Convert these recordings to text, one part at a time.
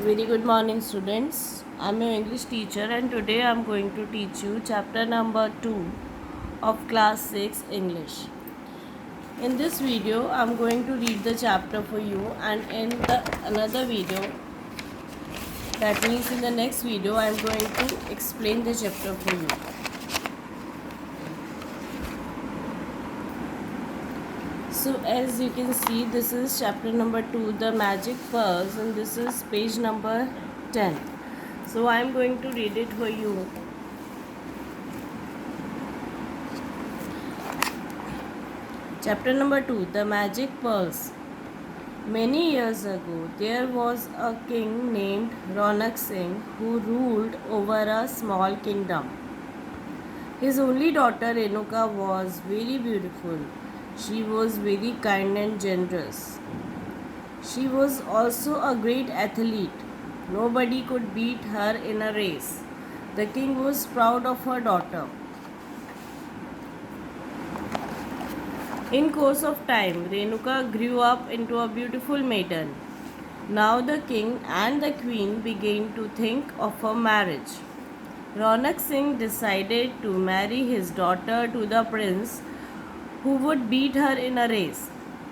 Very good morning, students. I'm your English teacher, and today I'm going to teach you chapter number 2 of class 6 English. In this video, I'm going to read the chapter for you, and in the another video, that means in the next video, I'm going to explain the chapter for you. So as you can see, this is chapter number 2, the magic pearls, and this is page number 10. So I am going to read it for you. Chapter number 2, the magic pearls. Many years ago, there was a king named Ronak Singh who ruled over a small kingdom. His only daughter Renuka was very beautiful. She was very kind and generous. She was also a great athlete. Nobody could beat her in a race. The king was proud of her daughter. In course of time, Renuka grew up into a beautiful maiden. Now the king and the queen began to think of a marriage. Ronak Singh decided to marry his daughter to the prince who would beat her in a race.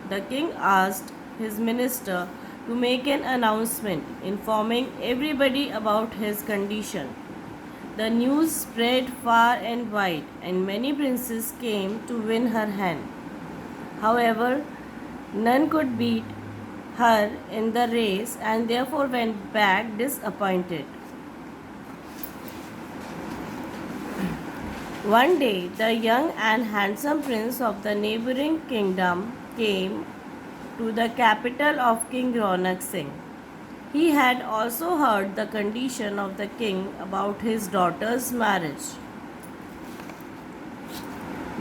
The king asked his minister to make an announcement informing everybody about his condition. The news spread far and wide, and many princes came to win her hand. However, none could beat her in the race and therefore went back disappointed. One day, the young and handsome prince of the neighboring kingdom came to the capital of King Ronak Singh. He had also heard the condition of the king about his daughter's marriage.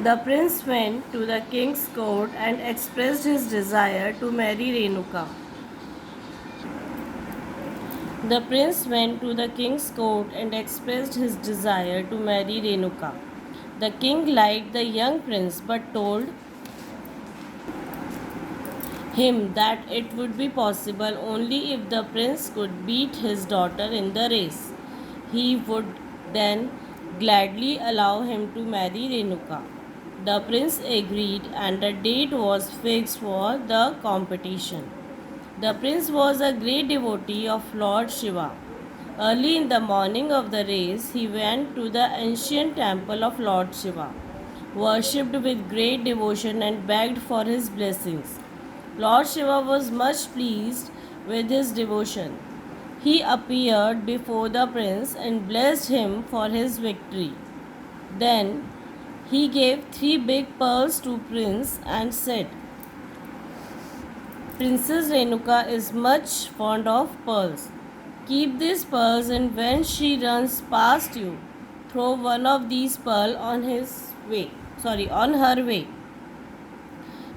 The prince went to the king's court and expressed his desire to marry Renuka. The prince went to the king's court and expressed his desire to marry Renuka. The king liked the young prince but told him that it would be possible only if the prince could beat his daughter in the race. He would then gladly allow him to marry Renuka. The prince agreed and a date was fixed for the competition. The prince was a great devotee of Lord Shiva. Early in the morning of the race, he went to the ancient temple of Lord Shiva, worshipped with great devotion, and begged for his blessings. Lord Shiva was much pleased with his devotion. He appeared before the prince and blessed him for his victory. Then he gave 3 big pearls to prince and said, Princess Renuka is much fond of pearls. Keep these pearls, and when she runs past you, throw one of these pearls on her way.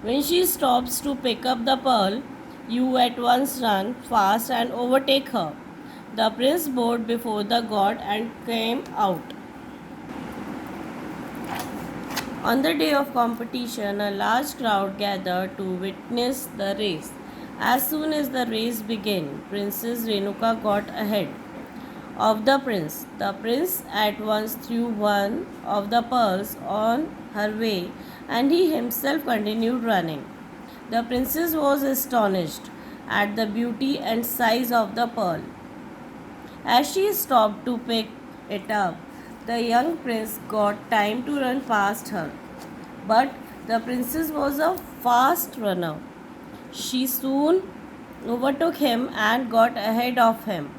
When she stops to pick up the pearl, you at once run fast and overtake her. The prince bowed before the god and came out. On the day of competition, a large crowd gathered to witness the race. As soon as the race began, Princess Renuka got ahead of the prince. The prince at once threw one of the pearls on her way, and he himself continued running. The princess was astonished at the beauty and size of the pearl. As she stopped to pick it up, the young prince got time to run past her. But the princess was a fast runner. She soon overtook him and got ahead of him.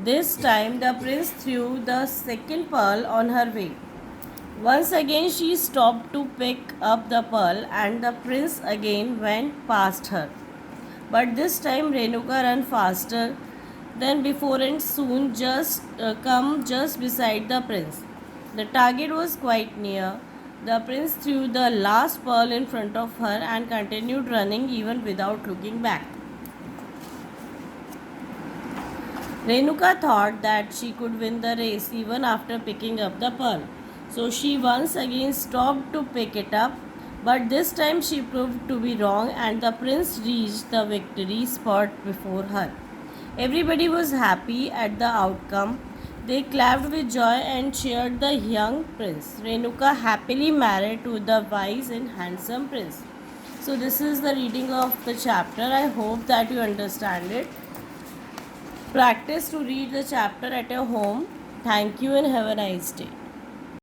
This time the prince threw the second pearl on her way. Once again she stopped to pick up the pearl, and the prince again went past her. But this time Renuka ran faster than before and soon come just beside the prince. The target was quite near. The prince threw the last pearl in front of her and continued running even without looking back. Renuka thought that she could win the race even after picking up the pearl. So she once again stopped to pick it up, but this time she proved to be wrong and the prince reached the victory spot before her. Everybody was happy at the outcome. They clapped with joy and cheered the young prince. Renuka happily married to the wise and handsome prince. So, this is the reading of the chapter. I hope that you understand it. Practice to read the chapter at your home. Thank you and have a nice day.